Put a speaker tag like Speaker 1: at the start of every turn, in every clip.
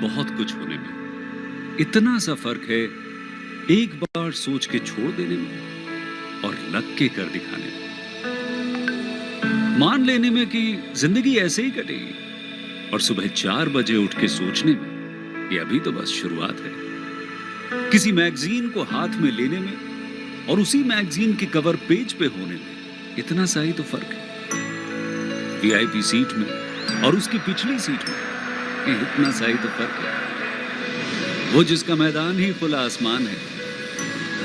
Speaker 1: बहुत कुछ होने में। इतना सा फर्क है एक बार सोच के छोड़ देने में और लग के कर दिखाने में। मान लेने में कि जिंदगी ऐसे ही कटेगी और सुबह 4 बजे उठ के सोचने में ये अभी तो बस शुरुआत है। किसी मैगजीन को हाथ में लेने में और उसी मैगजीन के कवर पेज पे होने में इतना सा ही तो फर्क है। वीआईपी सीट में और उसकी पिछली सीट में इतना सा ही तो फर्क है। वो जिसका मैदान ही खुला आसमान है,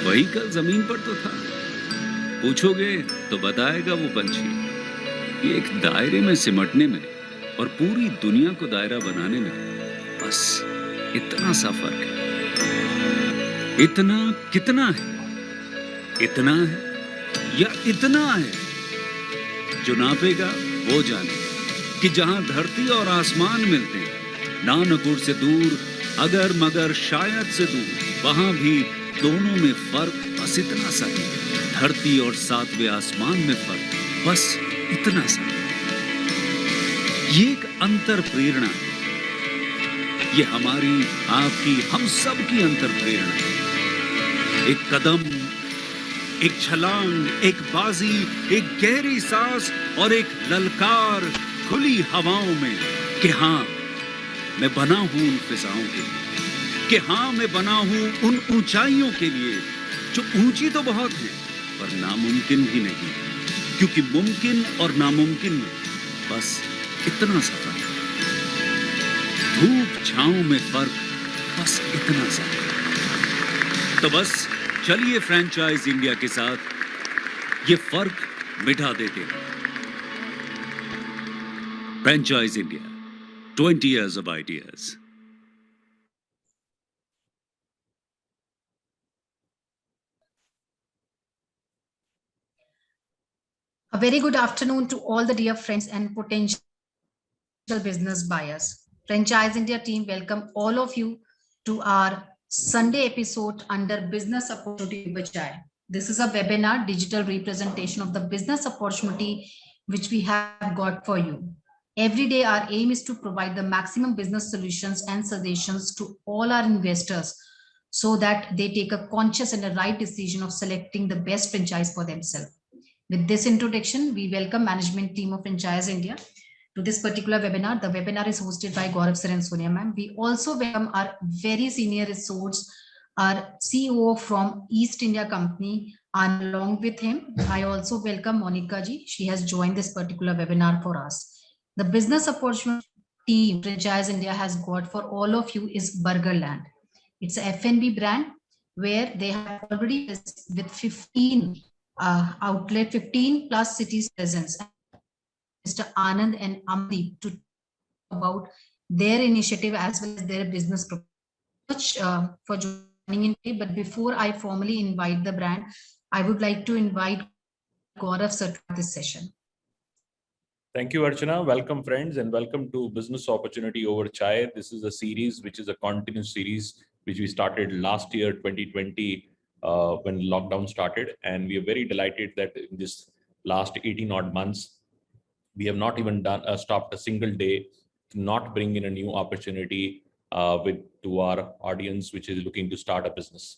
Speaker 1: वही कल जमीन पर तो था। पूछोगे तो बताएगा वो पंछी। ये एक दायरे में सिमटने में और पूरी दुनिया को दायरा बनाने में बस इतना सा फर्क है। इतना कितना है? इतना है या इतना है? जो नापेगा वो जाने कि जहां धरती और आसमान मिलते हैं, नानकुर से दूर, अगर मगर शायद से दूर, वहां भी दोनों में फर्क बस इतना सा है। धरती और सातवें आसमान में फर्क बस इतना सा। ये एक अंतर प्रेरणा है। ये हमारी, आपकी, हम सब की अंतर प्रेरणा है। एक कदम, एक छलांग, एक बाजी, एक गहरी सांस और एक ललकार खुली हवाओं में कि हाँ मैं बना हूं उन फिजाओं के लिए, कि हाँ मैं बना हूं उन ऊंचाइयों के लिए जो ऊंची तो बहुत है पर नामुमकिन भी नहीं, क्योंकि मुमकिन और नामुमकिन में बस इतना सा फर्क है। धूप छांव में फर्क बस इतना सा। तो बस चलिए फ्रेंचाइज इंडिया के साथ ये फर्क मिटा देते हैं। Franchise India, 20 years of ideas.
Speaker 2: A very good afternoon to all the dear friends and potential business buyers. Franchise India team welcome all of you to our Sunday episode under Business Opportunity with Chai. This is a webinar, digital representation of the business opportunity which we have got for you. Every day, our aim is to provide the maximum business solutions and suggestions to all our investors so that they take a conscious and a right decision of selecting the best franchise for themselves. With this introduction, we welcome management team of Franchise India to this particular webinar. The webinar is hosted by Gaurav Sir and Sonia ma'am. We also welcome our very senior resource, our CEO from East India Company, and along with him, I also welcome Monica ji. She has joined this particular webinar for us. The business opportunity team Franchise India has got for all of you is Burgerland. It's a F&B brand where they have already with 15 outlet, 15 plus cities presence. Mr. Anand and Amdeep to talk about their initiative as well as their business approach for joining in today. But before I formally invite the brand, I would like to invite Gaurav sir to this session.
Speaker 3: Thank you, Archana. Welcome, friends, and welcome to Business Opportunity Over Chai. This is a series which is a continuous series which we started last year, 2020, when lockdown started. And we are very delighted that in this last 18 odd months, we have not even stopped a single day to not bring in a new opportunity to our audience, which is looking to start a business.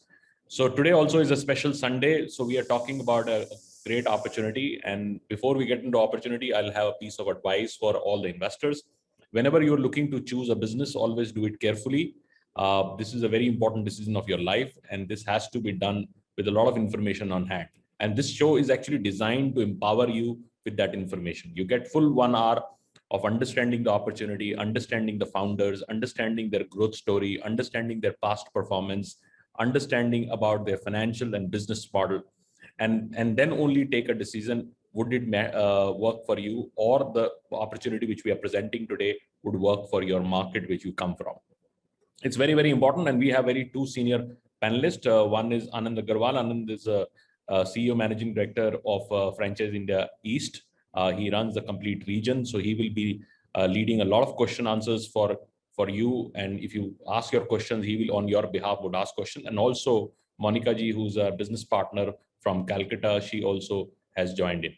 Speaker 3: So today also is a special Sunday. So we are talking about a great opportunity. And before we get into opportunity, I'll have a piece of advice for all the investors. Whenever you're looking to choose a business, always do it carefully. This is a very important decision of your life, and this has to be done with a lot of information on hand. And this show is actually designed to empower you with that information. You get full 1 hour of understanding the opportunity, understanding the founders, understanding their growth story, understanding their past performance, understanding about their financial and business model, and then only take a decision. Would it work for you, or the opportunity which we are presenting today would work for your market which you come from? It's very, very important. And we have two senior panelists. One is Anand Agarwal. Anand is a CEO Managing Director of Franchise India East. He runs the complete region. So he will be leading a lot of question answers for you. And if you ask your questions, he will on your behalf would ask questions. And also Monica ji, who's a business partner from Calcutta, she also has joined in.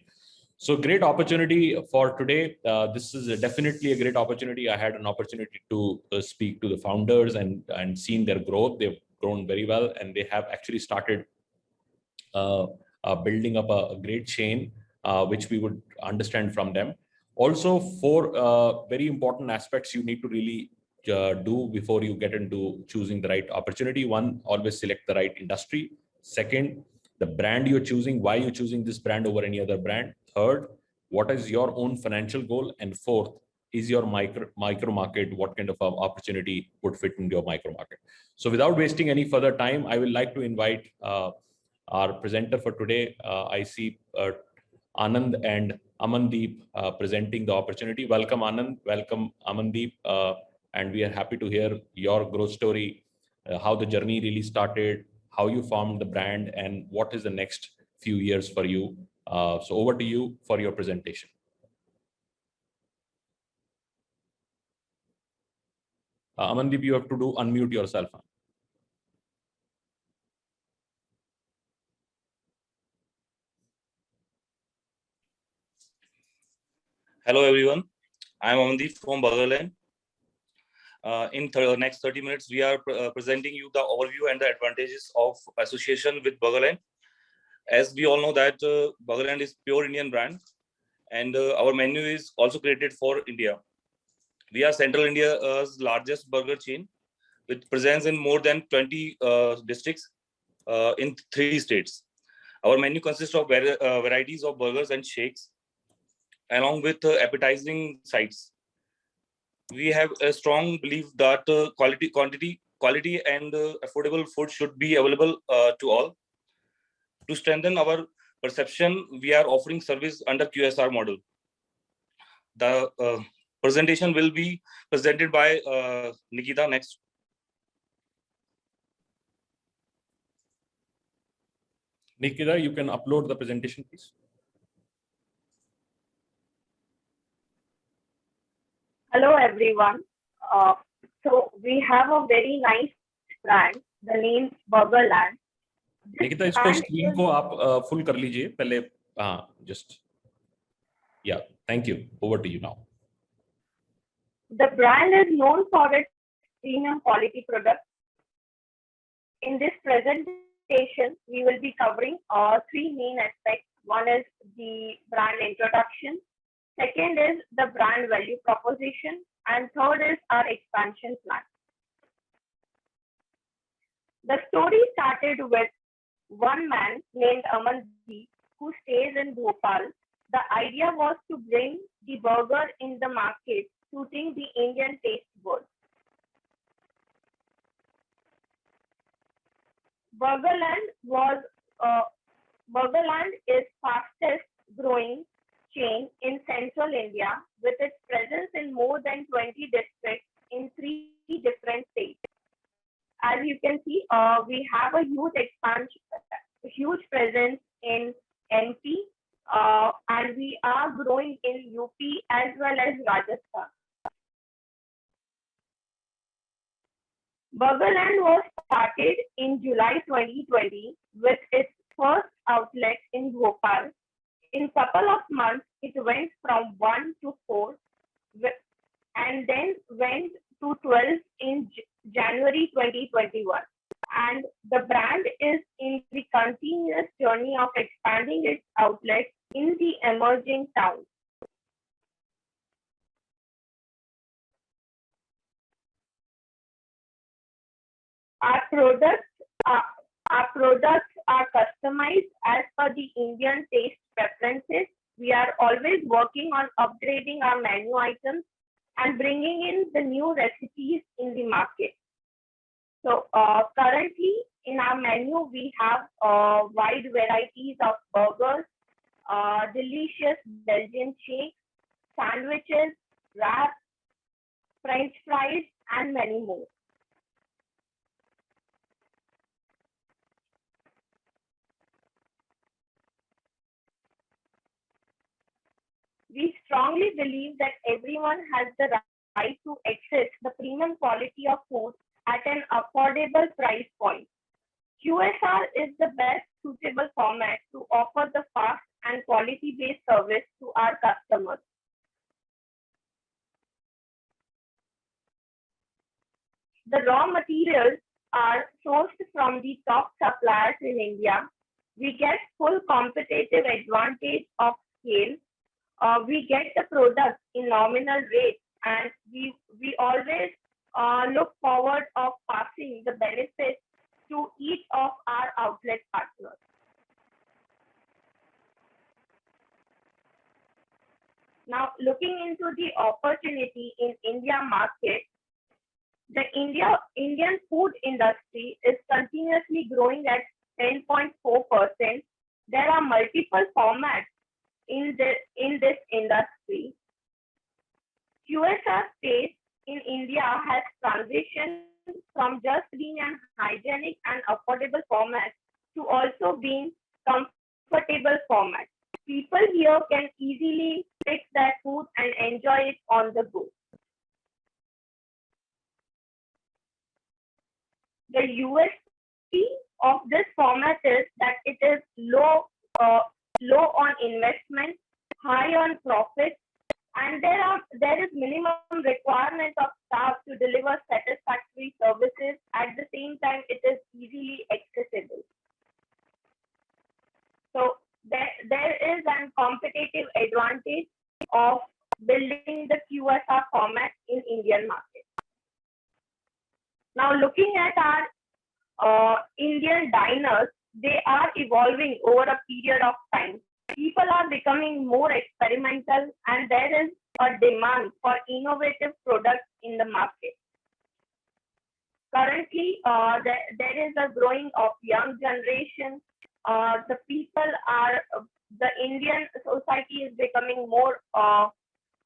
Speaker 3: So great opportunity for today. This is definitely a great opportunity. I had an opportunity to speak to the founders and seen their growth. They've grown very well, and they have actually started building up a great chain, which we would understand from them. Also, four very important aspects you need to really do before you get into choosing the right opportunity. One, always select the right industry. Second, the brand you're choosing, why you're choosing this brand over any other brand. Third, what is your own financial goal? And fourth, is your micro market, what kind of opportunity would fit into your micro market? So without wasting any further time, I will like to invite our presenter for today. I see Anand and Amandeep presenting the opportunity. Welcome, Anand. Welcome, Amandeep. And we are happy to hear your growth story, how the journey really started, how you formed the brand, and what is the next few years for you. So over to you for your presentation. Amandeep, you have to unmute yourself.
Speaker 4: Hello everyone, I am Amandeep from Bagaland. In the next 30 minutes, we are presenting you the overview and the advantages of association with Bagaland. As we all know that Bagaland is pure Indian brand, and our menu is also created for India. We are Central India's largest burger chain with presence in more than 20 districts in 3 states. Our menu consists of varieties of burgers and shakes, along with appetizing sides. We have a strong belief that quality and affordable food should be available to all. To strengthen our perception, we are offering service under QSR model. The presentation will be presented by Nikita next.
Speaker 3: Nikita, you can upload the presentation, please.
Speaker 5: Hello everyone. So we have a very nice brand. The name Burgerland.
Speaker 3: Nikita, इसको screen को आप full कर लीजिए पहले. Just yeah. Thank you. Over to you now.
Speaker 5: The brand is known for its premium quality products. In this presentation, we will be covering 3 main aspects. One is the brand introduction. Second is the brand value proposition, and third is our expansion plan. The story started with one man named Amandeep who stays in Bhopal. The idea was to bring the burger in the market, suiting the Indian taste buds. Burgerland is fastest growing chain in Central India with its presence in more than 20 districts in 3 different states. As you can see, we have a huge presence in MP, and we are growing in UP as well as Rajasthan. Burgerland was started in July 2020 with its first outlet in Bhopal. In couple of months, it went from 1 to 4 and then went to 12 in January 2021. And the brand is in the continuous journey of expanding its outlets in the emerging towns. Our products are customized as per the Indian taste preferences. We are always working on upgrading our menu items and bringing in the new recipes in the market. So currently in our menu, we have wide varieties of burgers, delicious Belgian shakes, sandwiches, wraps, French fries, and many more. We strongly believe that everyone has the right to access the premium quality of food at an affordable price point. QSR is the best suitable format to offer the fast and quality-based service to our customers. The raw materials are sourced from the top suppliers in India. We get full competitive advantage of scale. We get the product in nominal rates, and we always look forward of passing the benefits to each of our outlet partners. Now, looking into the opportunity in India market, the Indian food industry is continuously growing at 10.4%. There are multiple formats in this industry. QSR space in India has transitioned from just being an hygienic and affordable format to also being comfortable format. People here can easily pick their food and enjoy it on the go. The USP of this format is that it is low on investment, high on profit, and there is minimum requirement of staff to deliver satisfactory services. At the same time, it is easily accessible. So there is a competitive advantage of building the QSR format in Indian market. Now, looking at our Indian diners, they are evolving over a period of time. People are becoming more experimental, and there is a demand for innovative products in the market. Currently, there is a growing of young generation. The Indian society is becoming more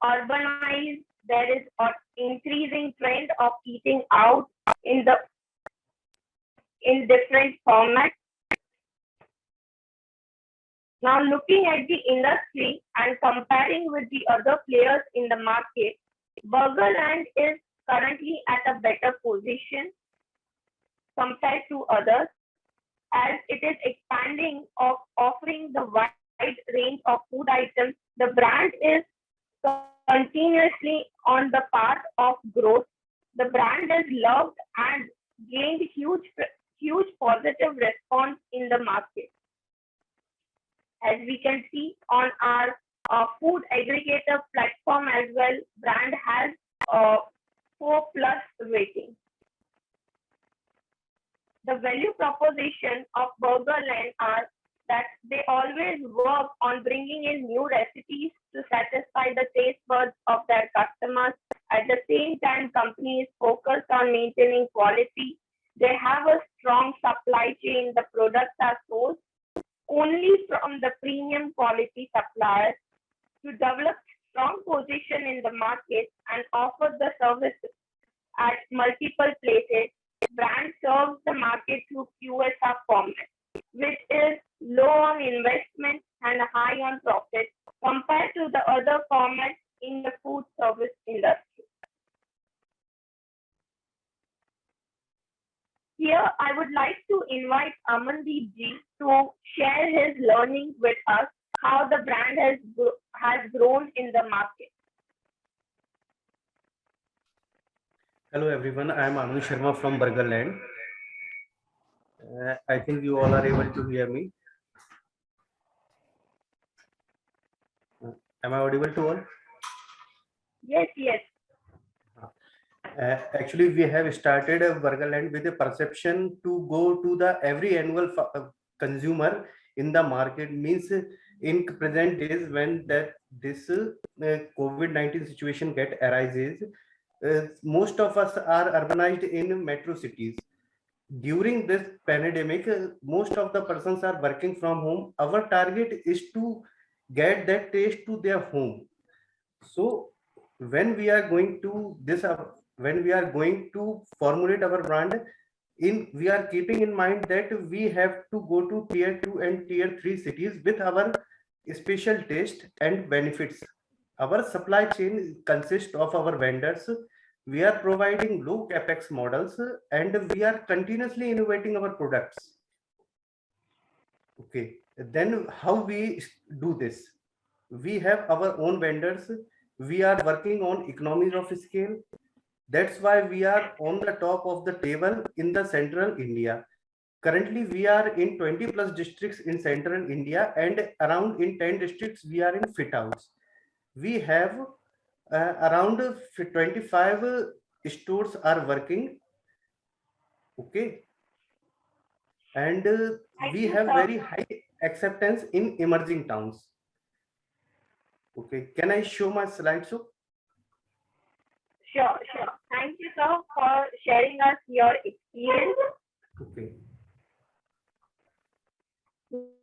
Speaker 5: urbanized. There is an increasing trend of eating out in different formats. Now, looking at the industry and comparing with the other players in the market, Burgerland is currently at a better position compared to others, as it is expanding of offering the wide range of food items. The brand is continuously on the path of growth. The brand is loved and gained huge positive response in the market. As we can see on our food aggregator platform as well, brand has 4+ rating. The value proposition of Burgerland are that they always work on bringing in new recipes to satisfy the taste buds of their customers. At the same time, companies focus on maintaining quality. They have a strong supply chain. The products are sourced only from the premium quality suppliers to develop strong position in the market and offer the service at multiple places. Brand serves the market through QSR format, which is low on investment and high on profit compared to the other formats in the food service industry. Here, I would like to invite Amandeep ji to share his learning with us, how the brand has grown in the market.
Speaker 6: Hello everyone, I am Anu Sharma from Burgerland. I think you all are able to hear me. Am I audible to all?
Speaker 5: Yes, yes.
Speaker 6: Actually, we have started Burgerland with a perception to go to the every annual consumer in the market. Means in present days when this COVID-19 situation arises, most of us are urbanized in metro cities. During this pandemic, most of the persons are working from home. Our target is to get that taste to their home. So when we are going to formulate our brand, we are keeping in mind that we have to go to tier 2 and tier 3 cities with our special taste and benefits. Our supply chain consists of our vendors. We are providing low capex models and we are continuously innovating our products. Okay, then how we do this? We have our own vendors. We are working on economies of scale. That's why we are on the top of the table in the central India. Currently, we are in 20 plus districts in central India, and around in 10 districts, we are in fit outs. We have around 25 stores are working. Okay, and
Speaker 5: Thank
Speaker 6: we
Speaker 5: you,
Speaker 6: have
Speaker 5: sir.
Speaker 6: very high acceptance in emerging towns. Okay, can I show my slide? So,
Speaker 5: Sure, sure. Thank you, sir, for sharing us your experience.
Speaker 6: okay,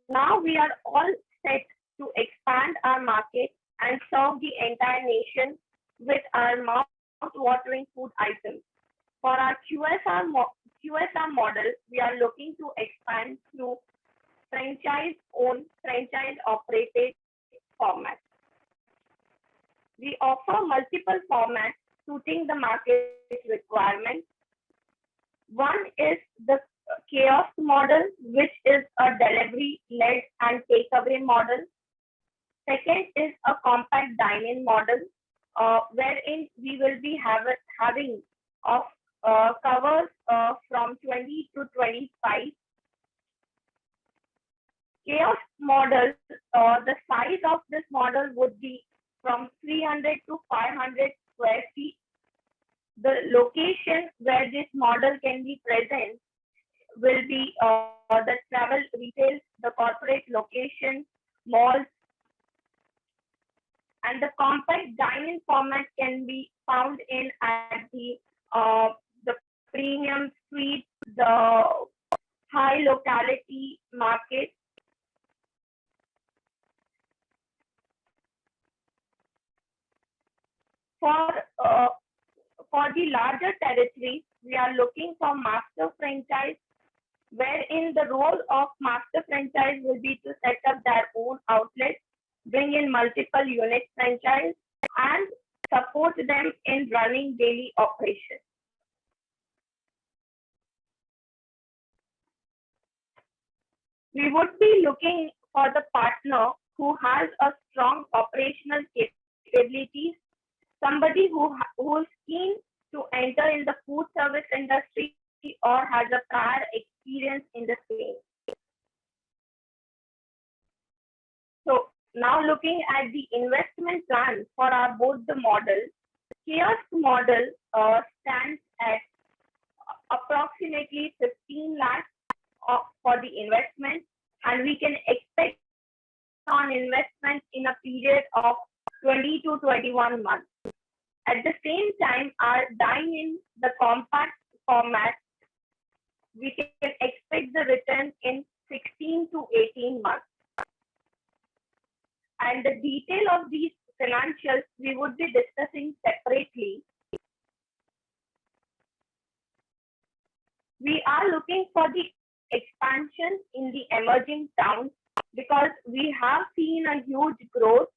Speaker 5: Now we are all set to expand our market and serve the entire nation with our mouth-watering food items. For our QSR model, we are looking to expand through franchise-owned, franchise-operated formats. We offer multiple formats suiting the market requirements. One is the kiosk model, which is a delivery-led and takeaway model. Second is a compact dine-in model, wherein we will be having of covers from 20 to 25. Kiosk model, the size of this model would be from 300 to 500 square feet. The location where this model can be present will be the travel retail, the corporate location, malls, and the compact dining format can be found in at the premium street, the high locality market. For the larger territories, we are looking for master franchise, wherein the role of master franchise will be to set up their own outlet, bring in multiple unit franchise, and support them in running daily operations. We would be looking for the partner who has a strong operational capabilities, somebody who is keen to enter in the food service industry or has a prior experience in the same. So now looking at the investment plan for our both the models, kiosk model stands at approximately 15 lakhs for the investment, and we can expect on investment in a period of 20 to 21 months. At the same time, our dine-in, the compact format, we can expect the return in 16 to 18 months. And the detail of these financials we would be discussing separately. We are looking for the expansion in the emerging towns because we have seen a huge growth,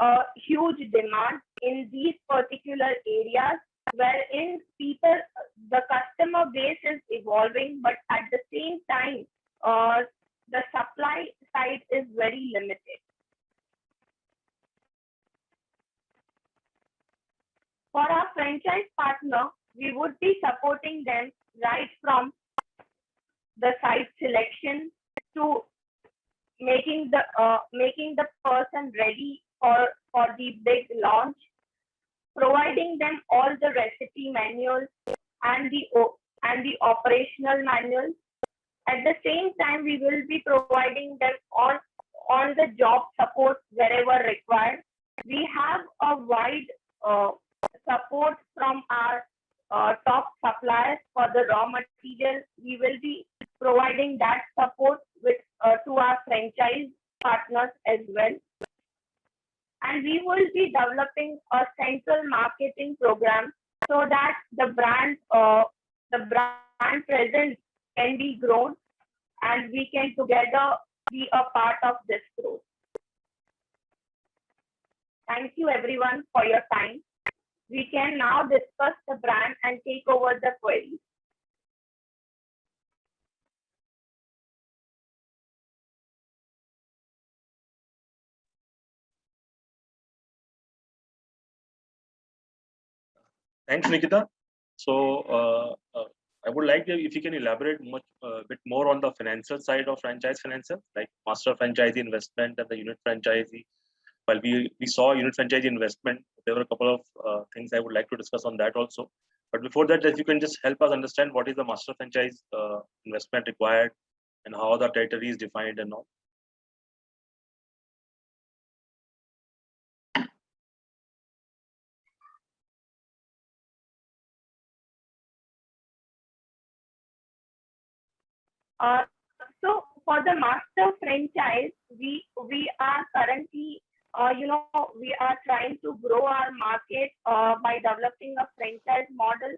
Speaker 5: a huge demand in these particular areas, wherein the customer base is evolving, but at the same time, the supply side is very limited. For our franchise partner, we would be supporting them right from the site selection to making the person ready for the big launch, providing them all the recipe manuals and the operational manuals. At the same time, we will be providing them on the job support wherever required. We have a wide support from our top suppliers for the raw material. We will be providing that support to our franchise partners as well. And we will be developing a central marketing program so that the brand presence can be grown and we can together be a part of this growth. Thank you everyone for your time. We can now discuss the brand and take over the queries.
Speaker 7: Thanks, Nikita. So I would like if you can elaborate bit more on the financial side of franchise financial, like master franchisee investment and the unit franchisee. While we saw unit franchisee investment, there were a couple of things I would like to discuss on that also. But before that, if you can just help us understand what is the master franchise investment required and how the territory is defined and all.
Speaker 5: So for the master franchise, we are currently, we are trying to grow our market by developing a franchise model.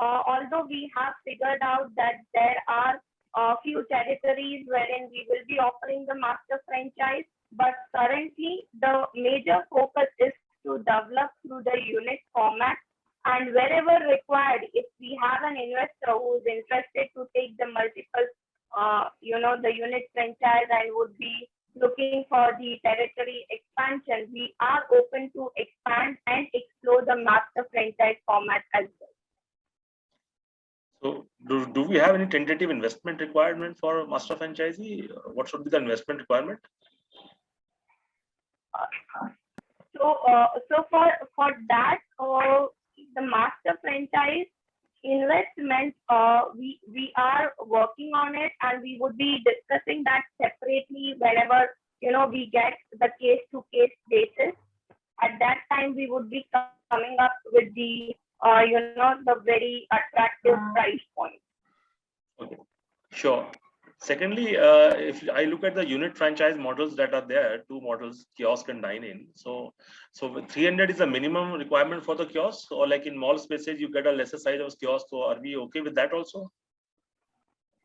Speaker 5: Although we have figured out that there are a few territories wherein we will be offering the master franchise, but currently the major focus is to develop through the unit format. And wherever required, if we have an investor who is interested to take the multiple the unit franchise and would be looking for the territory expansion, we are open to expand and explore the master franchise format as well.
Speaker 7: So do we have any tentative investment requirement for master franchisee? What should be the investment requirement?
Speaker 5: So for that, the master franchise investment, we are working on it, and we would be discussing that separately whenever we get the case-to-case basis. At that time, we would be coming up with the the very attractive price point.
Speaker 7: Okay, sure. Secondly, if I look at the unit franchise models that are there, two models, kiosk and dine-in. So 300 is the minimum requirement for the kiosk, or like in mall spaces, you get a lesser size of kiosk. So are we okay with that also?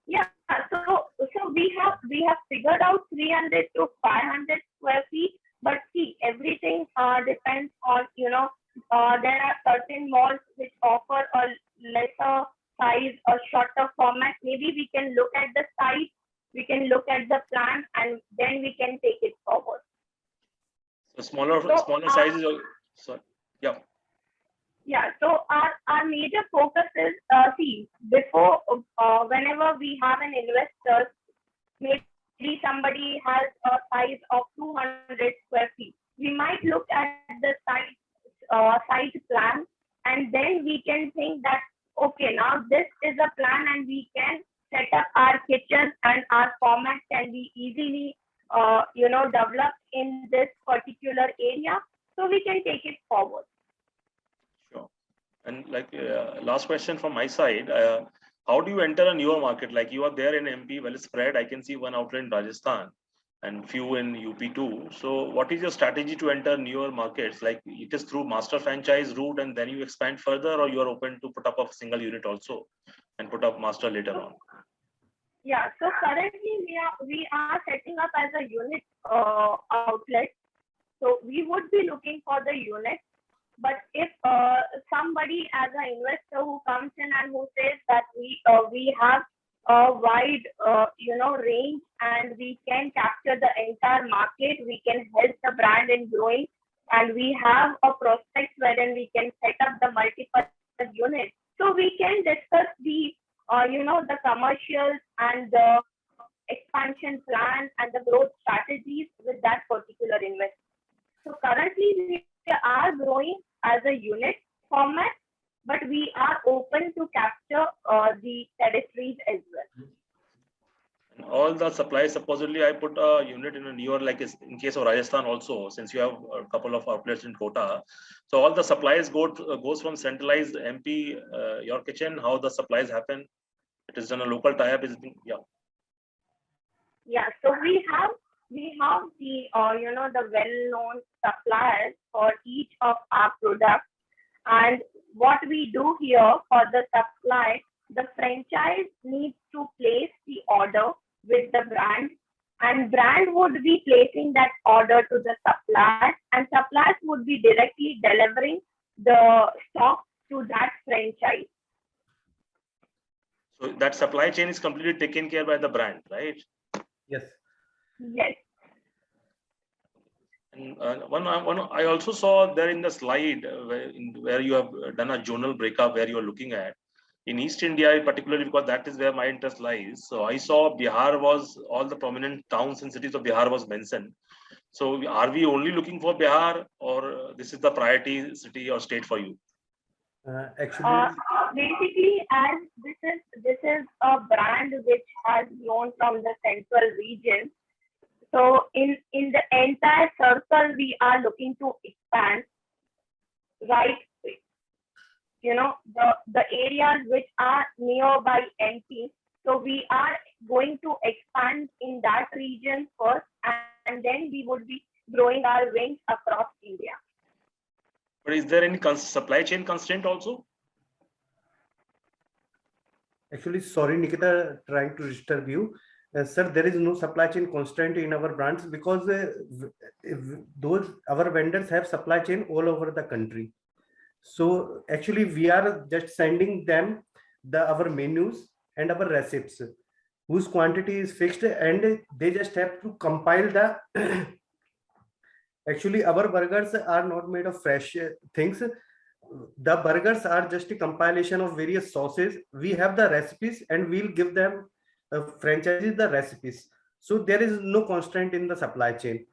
Speaker 5: Yeah. So we have figured out 300 to 500 square feet, but see, everything depends on there are certain malls which offer a lesser size, a shorter format. Maybe we can look at the site, we can look at the plan, and then we can take it forward.
Speaker 7: So smaller sizes. So yeah.
Speaker 5: Yeah. So our major focus is before whenever we have an investor, maybe somebody has a size of 200 square feet. We might look at the site plan, and then we can think that, okay, now this is a plan and we can set up our kitchen and our format can be easily, developed in this particular area. So we can take it forward.
Speaker 7: Sure. And like last question from my side, how do you enter a newer market? Like you are there in MP, well spread. I can see one outlet in Rajasthan and few in UP too. So what is your strategy to enter newer markets? Like it is through master franchise route and then you expand further, or you are open to put up a single unit also and put up master later on?
Speaker 5: Yeah, so currently we are setting up as a unit outlet. So we would be looking for the unit. But if somebody as an investor who comes in and who says that we have a wide range and we can capture the entire market, we can help the brand in growing, and we have a prospect wherein we can set up the multiple units. So we can discuss the the commercials and the expansion plan and the growth strategies with that particular investor. So currently we are growing as a unit format, but we are open to capture the territories as well.
Speaker 7: And all the supplies, supposedly I put a unit in a newer, like in case of Rajasthan also, since you have a couple of outlets in Kota. So all the supplies goes from centralized MP, your kitchen, how the supplies happen. It is done a local tie-up.
Speaker 5: Yeah, so we have the the well-known suppliers for each of our products, and what we do here for the supply, the franchise needs to place the order with the brand, and brand would be placing that order to the supplier, and suppliers would be directly delivering the stock to that franchise.
Speaker 7: So that supply chain is completely taken care by the brand, right?
Speaker 6: Yes.
Speaker 5: Yes.
Speaker 7: One, I also saw there in the slide where you have done a zonal breakup where you are looking at in East India, particularly because that is where my interest lies. So I saw Bihar was all the prominent towns and cities of Bihar was mentioned. So are we only looking for Bihar, or this is the priority city or state for you?
Speaker 6: Actually,
Speaker 5: Basically, as this is a brand which has grown from the central region. So in the entire circle, we are looking to expand, right? You know, the areas which are nearby MP. So we are going to expand in that region first, and then we would be growing our wings across India.
Speaker 7: But is there any supply chain constraint also?
Speaker 6: actually, sorry, Nikita, trying to disturb you. Sir, there is no supply chain constraint in our brands because those our vendors have supply chain all over the country. So actually, we are just sending them our menus and our recipes, whose quantity is fixed, and they just have to compile the. Actually, our burgers are not made of fresh things. The burgers are just a compilation of various sauces. We have the recipes, and we'll give them franchises the recipes. So there is no constraint in the supply chain.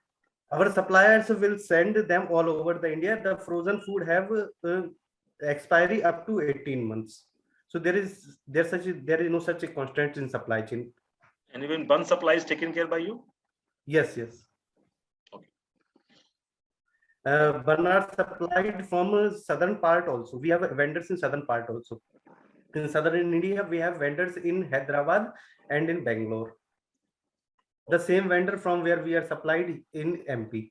Speaker 6: Our suppliers will send them all over the India. The frozen food have expiry up to 18 months. So there is no such a constraint in supply chain.
Speaker 7: And even bun supply is taken care by you?
Speaker 6: Yes, yes.
Speaker 7: Okay.
Speaker 6: Bun are supplied from southern part also. We have vendors in southern part also. In southern India, we have vendors in Hyderabad and in Bangalore. The same vendor from where we are supplied in MP.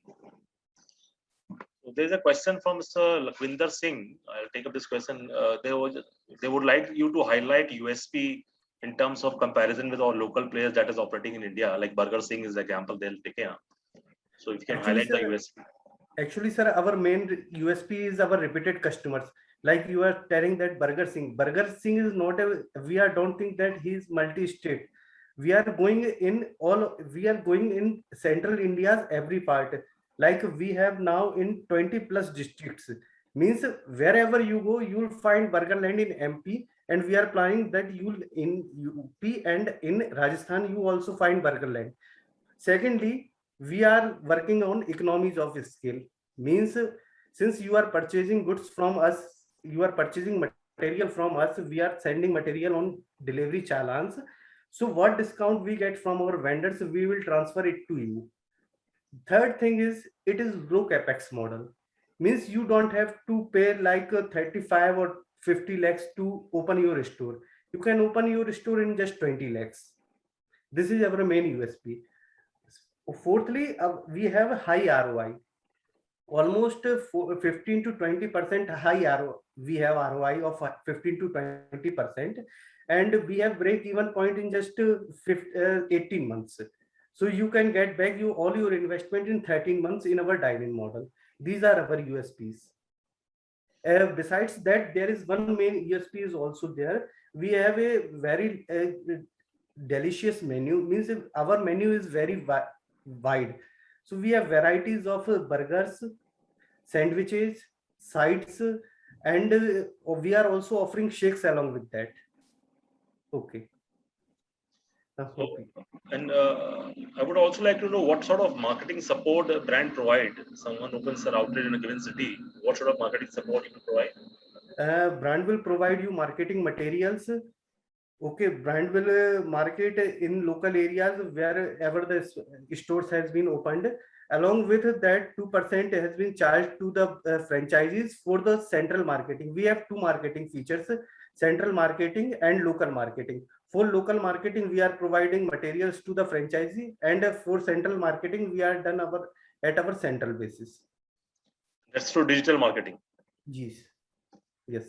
Speaker 7: So there's a question from Mr. Lakwinder Singh. I'll take up this question. They would like you to highlight USP in terms of comparison with our local players that is operating in India, like Burger Singh is the example they'll take here. So if you can highlight the USP.
Speaker 6: Actually, sir, our main USP is our repeated customers. Like you are telling that Burger Singh. Burger Singh is not don't think that he is multi-state. We are going in central India's every part. Like we have now in 20 plus districts. Means wherever you go, you'll find Burgerland in MP, and we are planning that you'll in UP and in Rajasthan you also find Burgerland. Secondly, we are working on economies of scale. Means since you are purchasing goods from us, you are purchasing material from us, we are sending material on delivery challans. So what discount we get from our vendors, we will transfer it to you. Third thing is it is low capex model. Means you don't have to pay like 35 or 50 lakhs to open your store. You can open your store in just 20 lakhs. This is our main USP. Fourthly, we have a high ROI. Almost 15 to 20% high ROI. We have ROI of 15 to 20%, and we have break-even point in just 18 months. So you can get back all your investment in 13 months in our dine-in model. These are our USPs. Besides that, there is one main USP is also there. We have a very delicious menu. Means our menu is very wide. So we have varieties of burgers, sandwiches, sides, and we are also offering shakes along with that. Okay.
Speaker 7: And I would also like to know what sort of marketing support a brand provide. Someone opens an outlet in a given city. What sort of marketing support you can provide?
Speaker 6: Brand will provide you marketing materials. Okay, brand will market in local areas wherever the stores has been opened. Along with that, 2% has been charged to the franchisees for the central marketing. We have two marketing features: central marketing and local marketing. For local marketing, we are providing materials to the franchisee, and for central marketing, we are done at our central basis.
Speaker 7: That's through digital marketing.
Speaker 6: Yes. Yes.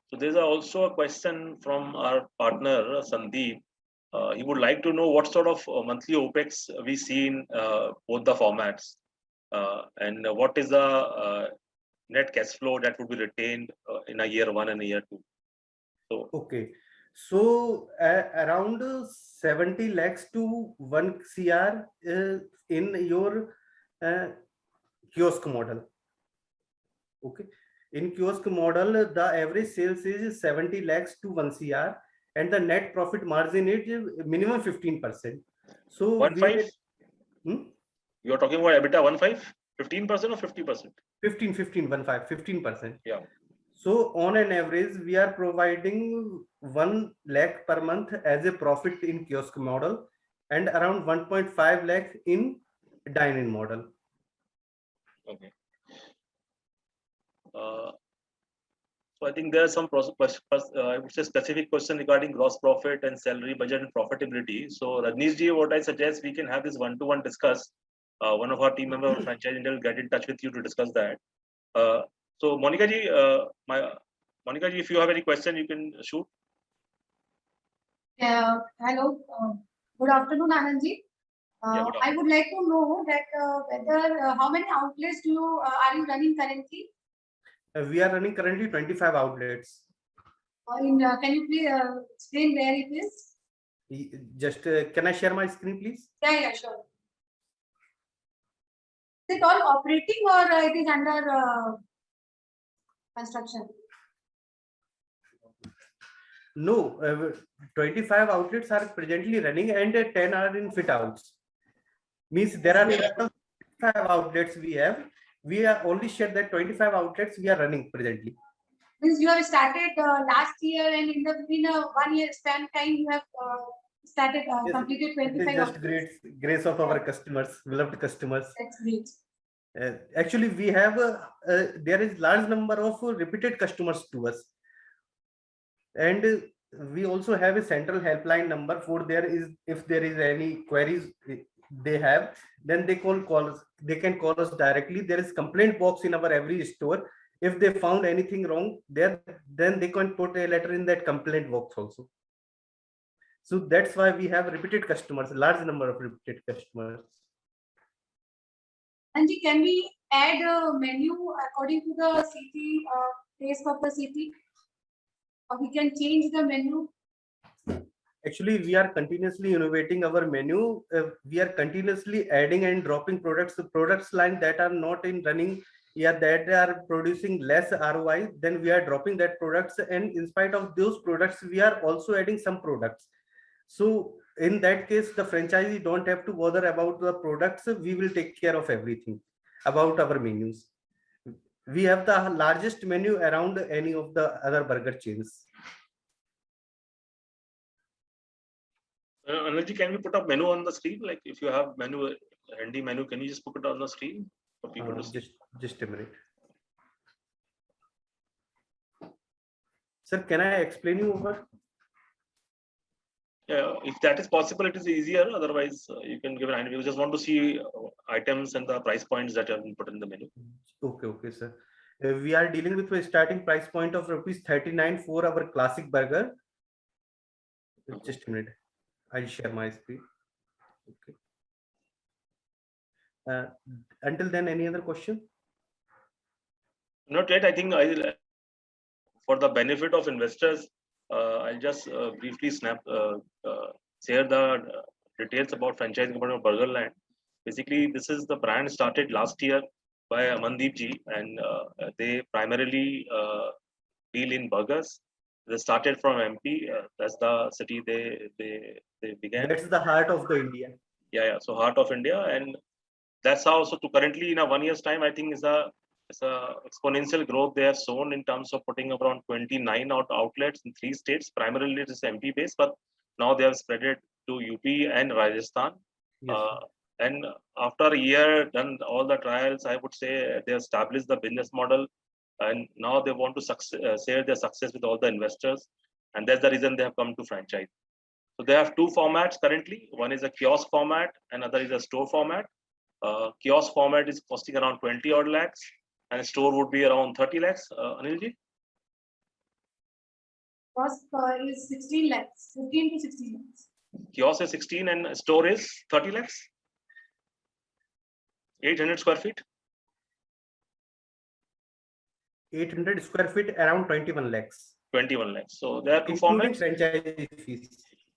Speaker 7: So there's also a question from our partner Sandeep. He would like to know what sort of monthly OPEX we see in both the formats, and what is the net cash flow that would be retained in a year one and a year two. So
Speaker 6: okay, so around 70 lakhs to 1 CR in your kiosk model. Okay, in kiosk model, the average sales is 70 lakhs to 1 CR, and the net profit margin is minimum 15%. So
Speaker 7: 1.5.
Speaker 6: Hmm?
Speaker 7: You're talking about EBITDA 1.5, 15% or 50%?
Speaker 6: 15%.
Speaker 7: Yeah.
Speaker 6: So on an average, we are providing 1 lakh per month as a profit in kiosk model, and around 1.5 lakh in dine-in model.
Speaker 7: Okay. So I think there are some I would say specific question regarding gross profit and salary budget and profitability. So Rajneesh ji, what I suggest, we can have this one-to-one discuss. One of our team members of Franchise India will get in touch with you to discuss that. So Monica ji, if you have any question, you can shoot.
Speaker 8: Hello. Good afternoon, Anand ji.
Speaker 7: Yeah, good
Speaker 8: I would like to know that whether how many outlets do you are you running currently?
Speaker 6: We are running currently 25 outlets.
Speaker 8: Can you please explain where it is?
Speaker 6: Just can I share my screen, please?
Speaker 8: Yeah, sure. Is it all operating or it is under construction?
Speaker 6: No, 25 outlets are presently running and 10 are in fit outs. Means there are 25 outlets we have. We are only share that 25 outlets we are running presently.
Speaker 8: Means you have started last year, and in a 1 year span time you have started completed 25
Speaker 6: It is just
Speaker 8: outlets.
Speaker 6: grace of our customers, beloved customers.
Speaker 8: That's great.
Speaker 6: Actually, we have there is large number of repeated customers to us, and we also have a central helpline number for there is if there is any queries they have, then they can call us directly. There is complaint box in our every store. If they found anything wrong there, then they can put a letter in that complaint box also. So that's why we have repeated customers, large number of repeated customers.
Speaker 8: And can we add a menu according to the city, taste of the city? Or we can change the menu?
Speaker 6: Actually, we are continuously innovating our menu. We are continuously adding and dropping products. The products line that are not in running, that are producing less ROI, then we are dropping that products. And in spite of those products, we are also adding some products. So in that case, the franchisee don't have to bother about the products. We will take care of everything about our menus. We have the largest menu around any of the other burger chains.
Speaker 7: Anil, can we put up menu on the screen? Like if you have menu, handy menu, can you just put it on the screen for people to see?
Speaker 6: Just a minute. Sir, can I explain you over?
Speaker 7: Yeah, if that is possible, it is easier. Otherwise, you can give an idea. We just want to see items and the price points that have been put in the menu.
Speaker 6: Okay, sir. We are dealing with a starting price point of ₹39 for our classic burger. Just a minute. I'll share my screen. Okay. Until then, any other question?
Speaker 7: Not yet. I think for the benefit of investors, I'll just briefly share the details about franchising company of Burgerland. Basically, this is the brand started last year by Amandeep ji, and they primarily deal in burgers. They started from MP. That's the city they began.
Speaker 6: That's the heart of the India.
Speaker 7: Yeah. So heart of India, and that's how. So to currently in a 1 year's time, I think it's a exponential growth they have shown in terms of putting around 29 outlets in 3 states. Primarily it is MP based, but now they have spread it to UP and Rajasthan.
Speaker 6: Yes,
Speaker 7: and after a year done all the trials, I would say they established the business model, and now they want to share their success with all the investors, and that's the reason they have come to franchise. So they have 2 formats currently. One is a kiosk format, another is a store format. Kiosk format is costing around 20 odd lakhs, and a store would be around 30 lakhs. Anil ji?
Speaker 8: Cost is 16 lakhs, 15 to 16 lakhs.
Speaker 7: Kiosk is 16 and store is 30 lakhs. 800 square feet.
Speaker 6: 800 square feet, around 21 lakhs.
Speaker 7: 21 lakhs. So there are 2
Speaker 6: including
Speaker 7: formats.
Speaker 6: Franchise fees.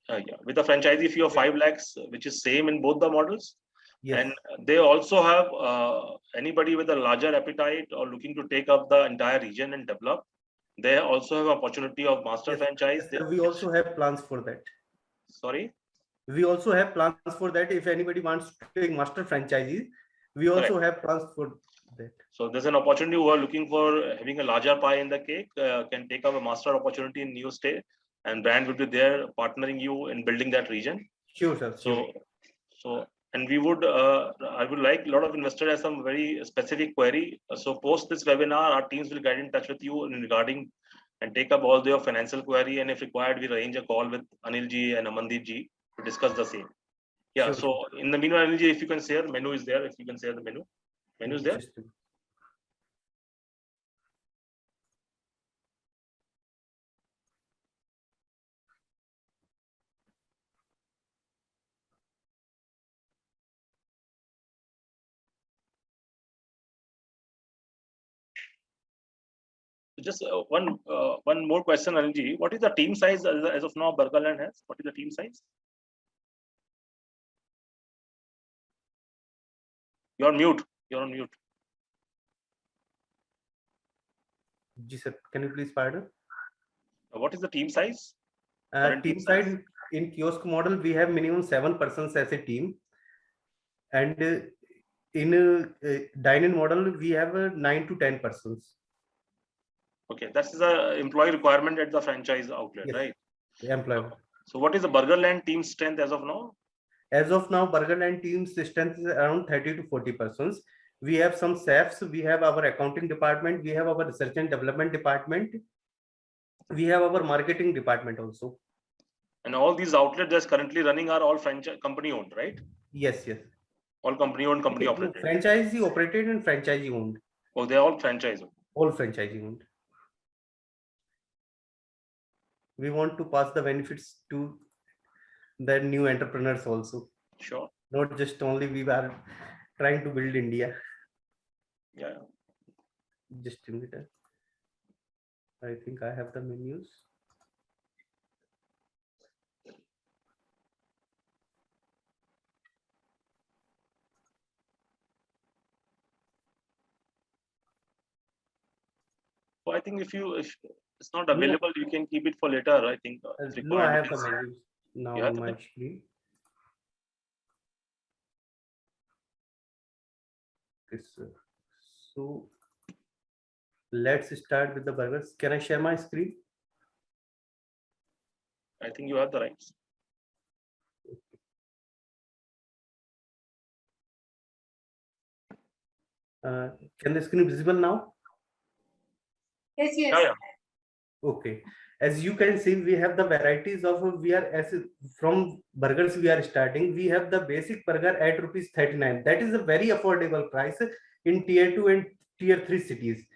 Speaker 7: Yeah, with the franchisee fee of 5 lakhs, which is same in both the models.
Speaker 6: Yes.
Speaker 7: And they also have anybody with a larger appetite or looking to take up the entire region and develop. They also have opportunity of master
Speaker 6: Yes,
Speaker 7: franchise.
Speaker 6: yes, sir, we also have plans for that.
Speaker 7: Sorry.
Speaker 6: We also have plans for that. If anybody wants to take master franchises, we also have plans for that.
Speaker 7: So there's an opportunity who are looking for having a larger pie in the cake, can take up a master opportunity in new state, and brand will be there partnering you in building that region.
Speaker 6: Sure, sir.
Speaker 7: So and we would, I would like a lot of investors have some very specific query. So post this webinar, our teams will get in touch with you in regarding and take up all their financial query. And if required, we arrange a call with Anil ji and Amandeep ji to discuss the same. Yeah.
Speaker 6: Sure.
Speaker 7: So in the meanwhile, Anil ji, if you can share, menu is there. If you can share the menu is there. Just one more question, Anil ji. What is the team size as of now Burgerland has? What is the team size? You're on mute. You're on mute.
Speaker 6: Ji sir, can you please pardon?
Speaker 7: What is the team size?
Speaker 6: Team size in kiosk model, we have minimum 7 persons as a team, and in dine-in model, we have 9 to 10 persons.
Speaker 7: Okay, that's the employee requirement at the franchise outlet,
Speaker 6: Yes.
Speaker 7: right?
Speaker 6: The employee.
Speaker 7: So what is the Burgerland team strength as of now?
Speaker 6: As of now, Burgerland team's strength is around 30 to 40 persons. We have some chefs, we have our accounting department, we have our research and development department, we have our marketing department also.
Speaker 7: And all these outlets that's currently running are all franchise company owned, right?
Speaker 6: Yes, yes.
Speaker 7: All company owned, company
Speaker 6: No,
Speaker 7: operated.
Speaker 6: franchisee operated and franchisee owned.
Speaker 7: Oh, they're all franchise owned.
Speaker 6: All franchisee owned. We want to pass the benefits to the new entrepreneurs also.
Speaker 7: Sure.
Speaker 6: Not just only we are trying to build India.
Speaker 7: Yeah.
Speaker 6: Just a minute. I think I have the menus.
Speaker 7: So I think if it's not available, you can keep it for later. I think.
Speaker 6: No, I have the menus now on my screen. Okay, so let's start with the burgers. Can I share my screen?
Speaker 7: I think you have the rights.
Speaker 6: Can the screen visible now?
Speaker 8: Yes, yes.
Speaker 7: Yeah.
Speaker 6: Okay. As you can see, we have the varieties of from burgers we are starting. We have the basic burger at rupees 39. That is a very affordable price in tier 2 and tier 3 cities.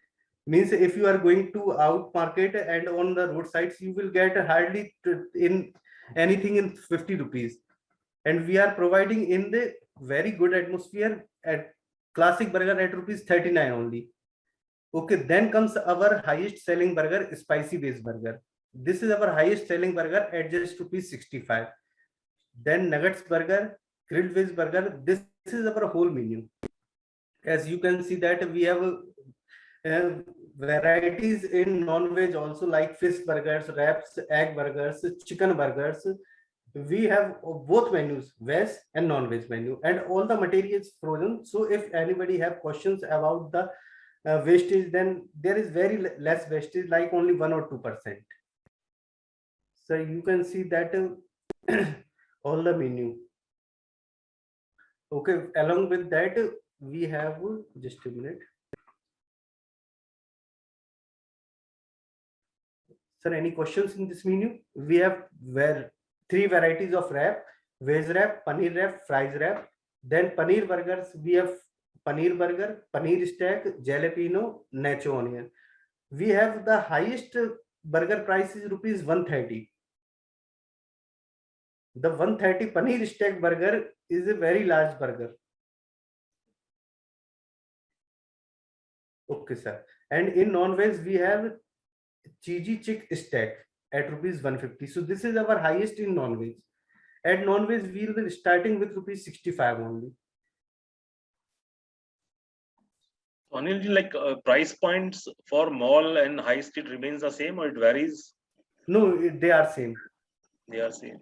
Speaker 6: Means if you are going to out market and on the roadsides, you will get hardly in anything in 50 rupees. And we are providing in the very good atmosphere at classic burger at rupees 39 only. Okay, then comes our highest selling burger, spicy base burger. This is our highest selling burger at just rupees 65. Then nuggets burger, grilled veg burger. This is our whole menu. As you can see that we have varieties in non-veg also, like fish burgers, wraps, egg burgers, chicken burgers. We have both menus, veg and non-veg menu, and all the materials frozen. So if anybody have questions about the wastage, then there is very less wastage, like only 1 or 2%. So you can see that all the menu. Okay, along with that, we have just a minute. Sir, any questions in this menu? We have 3 varieties of wrap: veg wrap, paneer wrap, fries wrap. Then paneer burgers, we have paneer burger, paneer stack, jalapeno, nacho onion. We have the highest burger price is rupees 130. The 130 paneer stack burger is a very large burger. Okay, sir. And in non-veg, we have cheesy chick stack at rupees 150. So this is our highest in non-veg. At non-veg, we will be starting with rupees 65 only.
Speaker 7: Anil ji, like price points for mall and high street remains the same or it varies?
Speaker 6: No, they are same.
Speaker 7: They are same.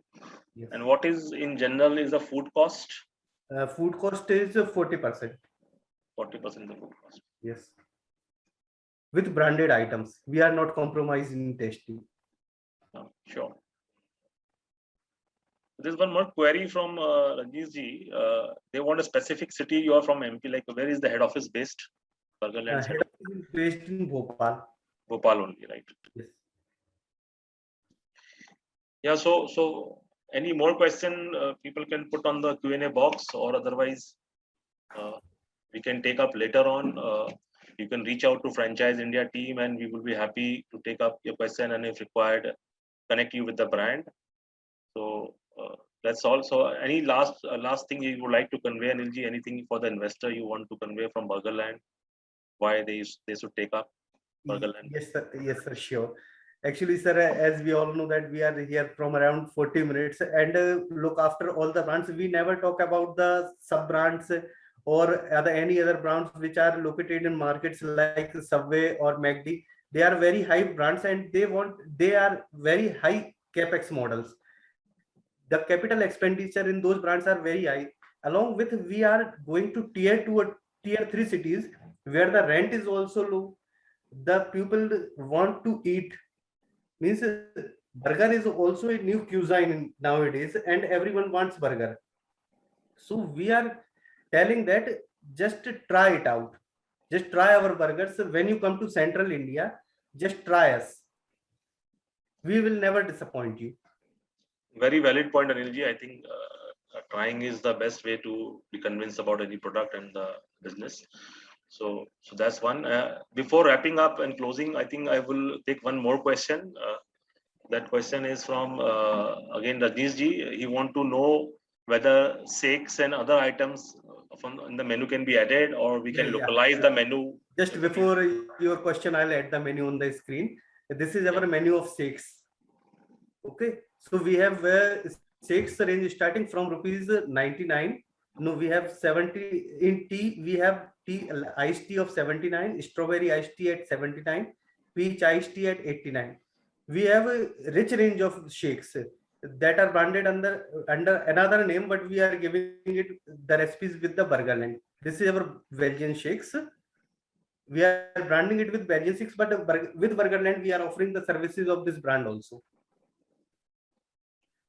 Speaker 6: Yes.
Speaker 7: And what is in general is the food cost?
Speaker 6: Food cost is 40%.
Speaker 7: 40% the food cost.
Speaker 6: Yes. With branded items, we are not compromising in tasting.
Speaker 7: Sure. There's one more query from Rajnish ji. They want a specific city. You are from MP. Like, where is the head office based? Burgerland
Speaker 6: Head office is based in Bhopal.
Speaker 7: Bhopal only, right?
Speaker 6: Yes.
Speaker 7: Yeah. So any more question people can put on the Q&A box, or otherwise we can take up later on. You can reach out to Franchise India team, and we will be happy to take up your question, and if required, connect you with the brand. So that's all. So any last thing you would like to convey, Anil ji? Anything for the investor you want to convey from Burgerland? Why they should take up Burgerland?
Speaker 6: Yes, sir. Yes, sir. Sure. Actually, sir, as we all know that we are here from around 40 minutes and look after all the brands. We never talk about the sub brands or any other brands which are located in markets like Subway or McD. They are very high brands and they are very high capex models. The capital expenditure in those brands are very high. Along with, we are going to tier 2 or tier 3 cities where the rent is also low. The people want to eat. Means burger is also a new cuisine nowadays, and everyone wants burger. So we are telling that just try it out. Just try our burgers. When you come to Central India, just try us. We will never disappoint you.
Speaker 7: Very valid point, Anil ji. I think trying is the best way to be convinced about any product and the business. So that's one. Before wrapping up and closing, I think I will take one more question. That question is from again Rajnish ji. He want to know whether shakes and other items in the menu can be added, or we can localize the menu.
Speaker 6: Just before your question, I'll add the menu on the screen. This is our menu of shakes. Okay, so we have shakes range starting from ₹99. No, we have 70 in tea. We have iced tea of 79, strawberry iced tea at 79, peach iced tea at 89. We have a rich range of shakes that are branded under another name, but we are giving it the recipes with the Burgerland. This is our Belgian shakes. We are branding it with Belgian shakes, but with Burgerland, we are offering the services of this brand also.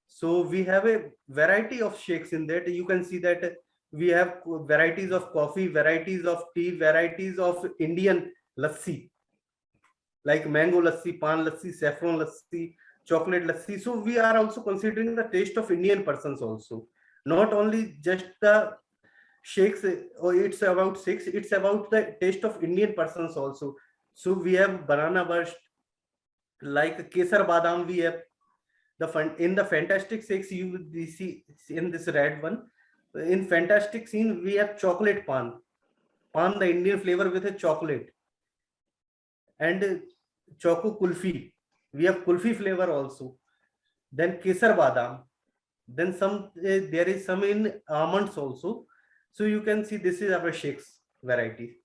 Speaker 6: So we have a variety of shakes in that. You can see that we have varieties of coffee, varieties of tea, varieties of Indian lassi, like mango lassi, pan lassi, saffron lassi, chocolate lassi. So we are also considering the taste of Indian persons also, not only just the shakes, or it's about shakes, it's about the taste of Indian persons also. So we have banana burst, like kesar badam. We have in the fantastic shakes, you will see in this red one. In fantastic scene, we have chocolate pan, the Indian flavor with a chocolate, and choco kulfi. We have kulfi flavor also. Then kesar badam. Then there is some in almonds also. So you can see this is our shakes variety.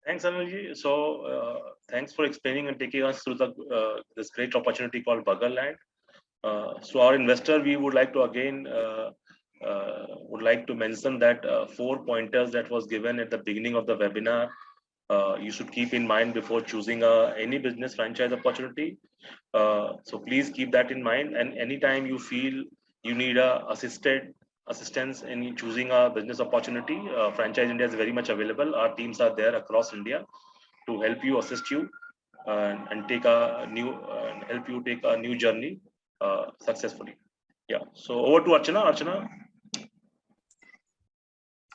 Speaker 7: Thanks, Anil. So thanks for explaining and taking us through this great opportunity called Burgerland. So our investor, we would like to again mention that 4 pointers that was given at the beginning of the webinar. You should keep in mind before choosing any business franchise opportunity. So please keep that in mind. And anytime you feel you need assistance in choosing a business opportunity, Franchise India is very much available. Our teams are there across India to help you, assist you, and take a new help you take a new journey successfully. Yeah. So over to Archana. Archana.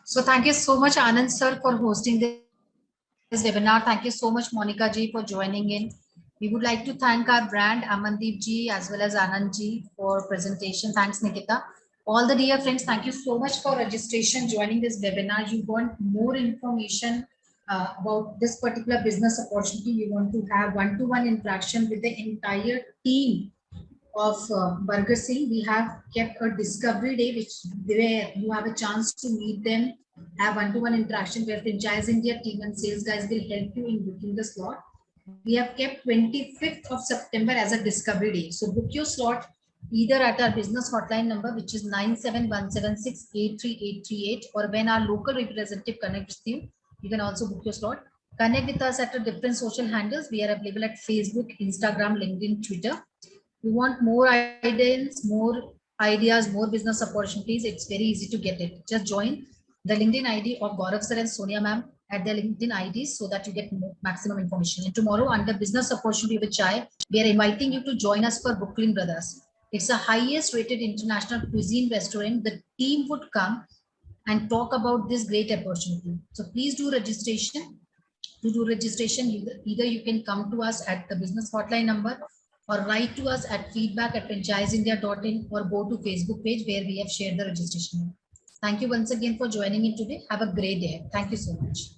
Speaker 2: So thank you so much, Anand sir, for hosting this webinar. Thank you so much, Monica ji, for joining in. We would like to thank our brand, Amandeep ji, as well as Anand ji, for presentation. Thanks, Nikita. All the dear friends, thank you so much for registration, joining this webinar. You want more information about this particular business opportunity. You want to have one-to-one interaction with the entire team of Burger Singh, we have kept a discovery day, where you have a chance to meet them, have one-to-one interaction where Franchise India team and sales guys will help you in booking the slot. We have kept 25th of September as a discovery day. So book your slot either at our business hotline number, which is 9717683838, or when our local representative connects with you, you can also book your slot. Connect with us at the different social handles. We are available at Facebook, Instagram, LinkedIn, Twitter. You want more ideas, more business opportunities, it's very easy to get it. Just join the LinkedIn ID of Gaurav sir and Sonia ma'am at their LinkedIn IDs so that you get maximum information. And tomorrow under Business Opportunity with Chai, we are inviting you to join us for Brooklyn Brothers. It's the highest rated international cuisine restaurant. The team would come and talk about this great opportunity. So please do registration. To do registration, either you can come to us at the business hotline number or write to us at feedback@franchiseindia.in or go to Facebook page where we have shared the registration. Thank you once again for joining in today. Have a great day. Thank you so much.